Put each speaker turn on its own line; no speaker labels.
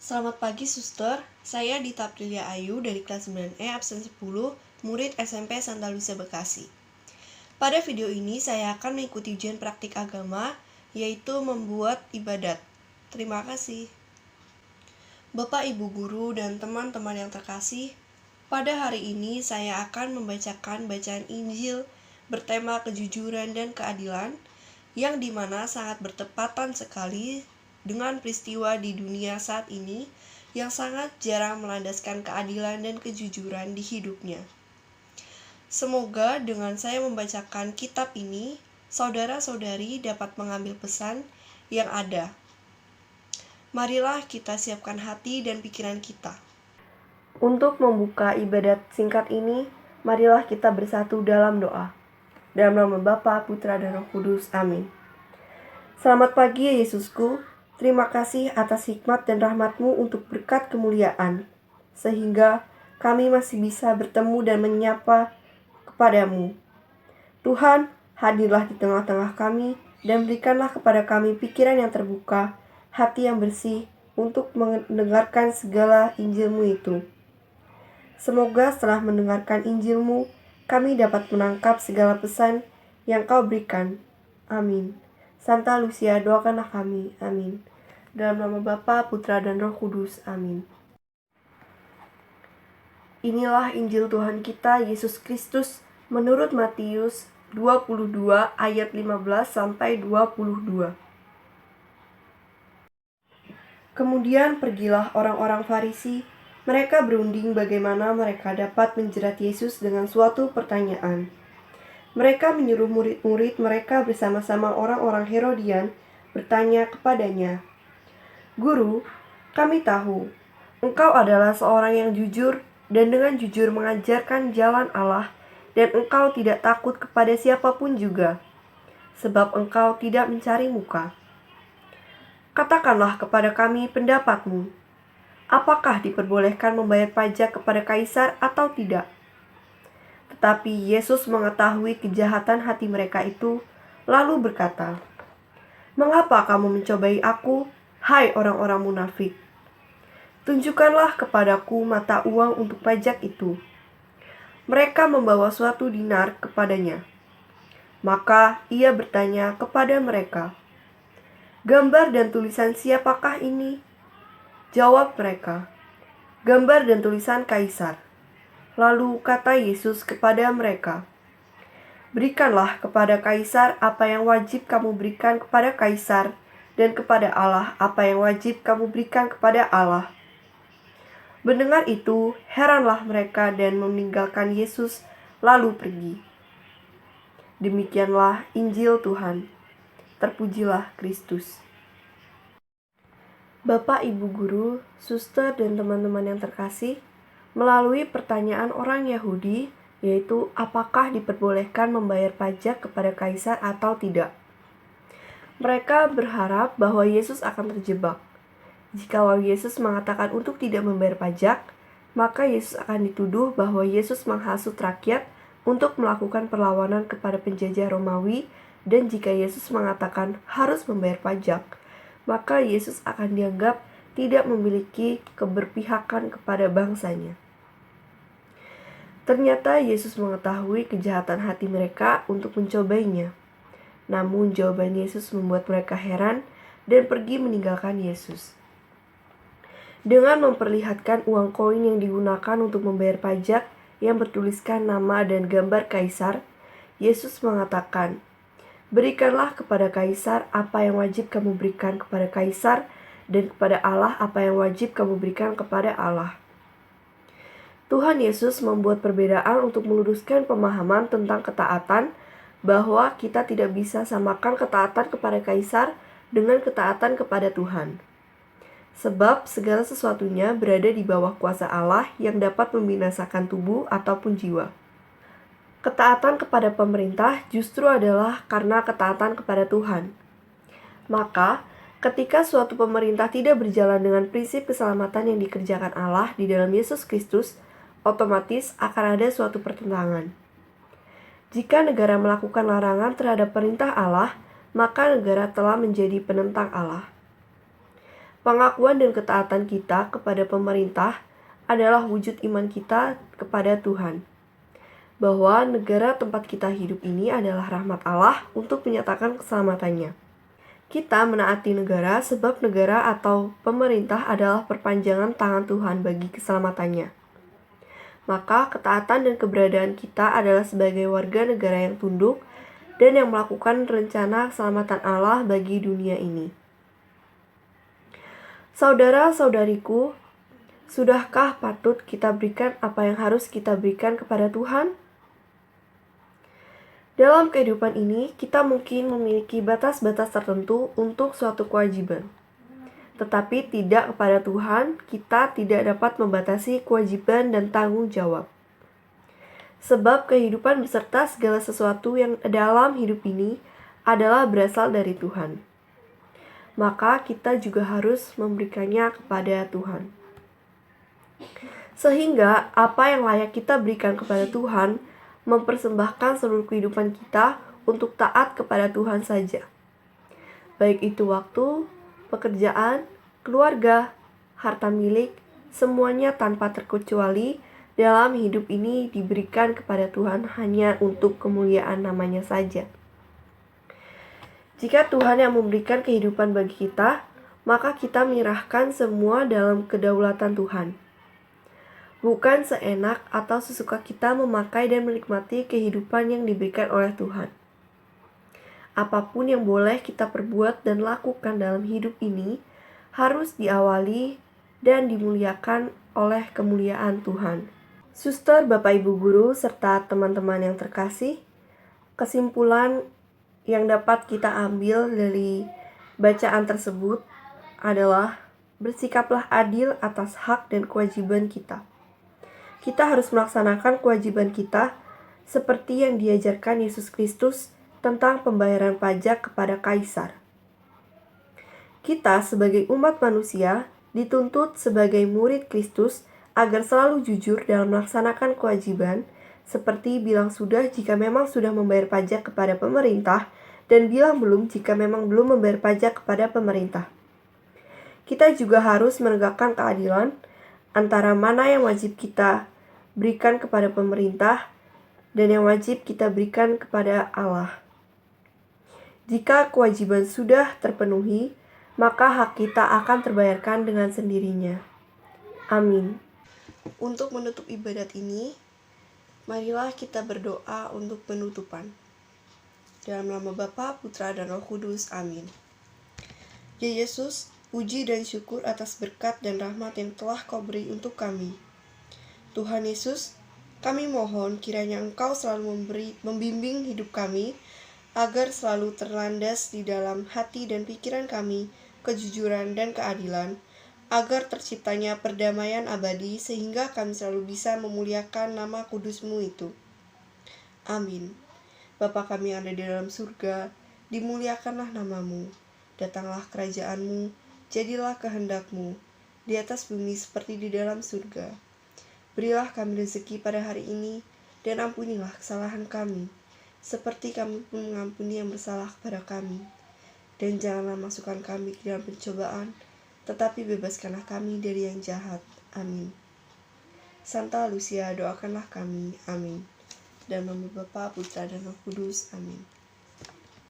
Selamat pagi, Suster. Saya Dita Aprilia Ayu dari kelas 9E absen 10, murid SMP Santa Lucia Bekasi. Pada video ini saya akan mengikuti ujian praktik agama, yaitu membuat ibadat. Terima kasih. Bapak, Ibu guru, dan teman-teman yang terkasih, pada hari ini saya akan membacakan bacaan Injil bertema kejujuran dan keadilan, yang dimana sangat bertepatan sekali dengan peristiwa di dunia saat ini yang sangat jarang melandaskan keadilan dan kejujuran di hidupnya. Semoga dengan saya membacakan kitab ini, saudara-saudari dapat mengambil pesan yang ada. Marilah kita siapkan hati dan pikiran kita. Untuk membuka ibadat singkat ini, marilah kita bersatu dalam doa. Dalam nama Bapa, Putra, dan Roh Kudus. Amin. Selamat pagi ya Yesusku. Terima kasih atas hikmat dan rahmat-Mu untuk berkat kemuliaan, sehingga kami masih bisa bertemu dan menyapa kepadamu. Tuhan, hadirlah di tengah-tengah kami dan berikanlah kepada kami pikiran yang terbuka, hati yang bersih untuk mendengarkan segala Injil-Mu itu. Semoga setelah mendengarkan Injil-Mu, kami dapat menangkap segala pesan yang Kau berikan. Amin. Santa Lucia, doakanlah kami. Amin. Dalam nama Bapa, Putra, dan Roh Kudus. Amin. Inilah Injil Tuhan kita, Yesus Kristus, menurut Matius 22 ayat 15 sampai 22. Kemudian pergilah orang-orang Farisi. Mereka berunding bagaimana mereka dapat menjerat Yesus dengan suatu pertanyaan. Mereka menyuruh murid-murid mereka bersama-sama orang-orang Herodian bertanya kepadanya, "Guru, kami tahu Engkau adalah seorang yang jujur dan dengan jujur mengajarkan jalan Allah, dan Engkau tidak takut kepada siapapun juga, sebab Engkau tidak mencari muka. Katakanlah kepada kami pendapat-Mu. Apakah diperbolehkan membayar pajak kepada kaisar atau tidak?" Tetapi Yesus mengetahui kejahatan hati mereka itu, lalu berkata, "Mengapa kamu mencobai aku, hai orang-orang munafik? Tunjukkanlah kepadaku mata uang untuk pajak itu." Mereka membawa suatu dinar kepadanya. Maka ia bertanya kepada mereka, "Gambar dan tulisan siapakah ini?" Jawab mereka, "Gambar dan tulisan kaisar." Lalu kata Yesus kepada mereka, "Berikanlah kepada kaisar apa yang wajib kamu berikan kepada kaisar, dan kepada Allah apa yang wajib kamu berikan kepada Allah." Mendengar itu, heranlah mereka dan meninggalkan Yesus lalu pergi. Demikianlah Injil Tuhan. Terpujilah Kristus. Bapak, Ibu guru, suster, dan teman-teman yang terkasih, melalui pertanyaan orang Yahudi, yaitu apakah diperbolehkan membayar pajak kepada kaisar atau tidak. Mereka berharap bahwa Yesus akan terjebak. Jikalau Yesus mengatakan untuk tidak membayar pajak, maka Yesus akan dituduh bahwa Yesus menghasut rakyat untuk melakukan perlawanan kepada penjajah Romawi, dan jika Yesus mengatakan harus membayar pajak, maka Yesus akan dianggap tidak memiliki keberpihakan kepada bangsanya. Ternyata Yesus mengetahui kejahatan hati mereka untuk mencobainya. Namun jawaban Yesus membuat mereka heran dan pergi meninggalkan Yesus. Dengan memperlihatkan uang koin yang digunakan untuk membayar pajak yang bertuliskan nama dan gambar kaisar, Yesus mengatakan, "Berikanlah kepada kaisar apa yang wajib kamu berikan kepada kaisar, dan kepada Allah apa yang wajib kamu berikan kepada Allah." Tuhan Yesus membuat perbedaan untuk meluruskan pemahaman tentang ketaatan, bahwa kita tidak bisa samakan ketaatan kepada kaisar dengan ketaatan kepada Tuhan. Sebab segala sesuatunya berada di bawah kuasa Allah yang dapat membinasakan tubuh ataupun jiwa. Ketaatan kepada pemerintah justru adalah karena ketaatan kepada Tuhan. Maka, ketika suatu pemerintah tidak berjalan dengan prinsip keselamatan yang dikerjakan Allah di dalam Yesus Kristus, otomatis akan ada suatu pertentangan. Jika negara melakukan larangan terhadap perintah Allah, maka negara telah menjadi penentang Allah. Pengakuan dan ketaatan kita kepada pemerintah adalah wujud iman kita kepada Tuhan, bahwa negara tempat kita hidup ini adalah rahmat Allah untuk menyatakan keselamatannya. Kita menaati negara sebab negara atau pemerintah adalah perpanjangan tangan Tuhan bagi keselamatannya. Maka ketaatan dan keberadaan kita adalah sebagai warga negara yang tunduk dan yang melakukan rencana keselamatan Allah bagi dunia ini. Saudara-saudariku, sudahkah patut kita berikan apa yang harus kita berikan kepada Tuhan? Dalam kehidupan ini, kita mungkin memiliki batas-batas tertentu untuk suatu kewajiban. Tetapi tidak kepada Tuhan, kita tidak dapat membatasi kewajiban dan tanggung jawab. Sebab kehidupan beserta segala sesuatu yang dalam hidup ini adalah berasal dari Tuhan. Maka kita juga harus memberikannya kepada Tuhan. Sehingga apa yang layak kita berikan kepada Tuhan mempersembahkan seluruh kehidupan kita untuk taat kepada Tuhan saja. Baik itu waktu, pekerjaan, keluarga, harta milik, semuanya tanpa terkecuali dalam hidup ini diberikan kepada Tuhan hanya untuk kemuliaan namanya saja. Jika Tuhan yang memberikan kehidupan bagi kita, maka kita menyerahkan semua dalam kedaulatan Tuhan. Bukan seenak atau sesuka kita memakai dan menikmati kehidupan yang diberikan oleh Tuhan. Apapun yang boleh kita perbuat dan lakukan dalam hidup ini harus diawali dan dimuliakan oleh kemuliaan Tuhan. Suster, Bapak Ibu Guru, serta teman-teman yang terkasih, kesimpulan yang dapat kita ambil dari bacaan tersebut adalah bersikaplah adil atas hak dan kewajiban kita. Kita harus melaksanakan kewajiban kita seperti yang diajarkan Yesus Kristus tentang pembayaran pajak kepada Kaisar. Kita sebagai umat manusia dituntut sebagai murid Kristus agar selalu jujur dalam melaksanakan kewajiban, seperti bilang sudah jika memang sudah membayar pajak kepada pemerintah, dan bilang belum jika memang belum membayar pajak kepada pemerintah. Kita juga harus menegakkan keadilan antara mana yang wajib kita berikan kepada pemerintah dan yang wajib kita berikan kepada Allah. Jika kewajiban sudah terpenuhi, maka hak kita akan terbayarkan dengan sendirinya. Amin. Untuk menutup ibadat ini, marilah kita berdoa untuk penutupan. Dalam nama Bapa, Putra, dan Roh Kudus. Amin. Ya Yesus, puji dan syukur atas berkat dan rahmat yang telah Kau beri untuk kami. Tuhan Yesus, kami mohon kiranya Engkau selalu membimbing hidup kami, agar selalu terlandas di dalam hati dan pikiran kami kejujuran dan keadilan, agar terciptanya perdamaian abadi sehingga kami selalu bisa memuliakan nama kudus-Mu itu. Amin. Bapa kami yang ada di dalam surga, dimuliakanlah nama-Mu, datanglah kerajaan-Mu, jadilah kehendak-Mu, di atas bumi seperti di dalam surga. Berilah kami rezeki pada hari ini, dan ampunilah kesalahan kami, seperti kami pun mengampuni yang bersalah kepada kami. Dan janganlah masukkan kami ke dalam pencobaan, tetapi bebaskanlah kami dari yang jahat. Amin. Santa Lucia, doakanlah kami. Amin. Dalam nama Bapa, Putra, dan Roh Kudus. Amin.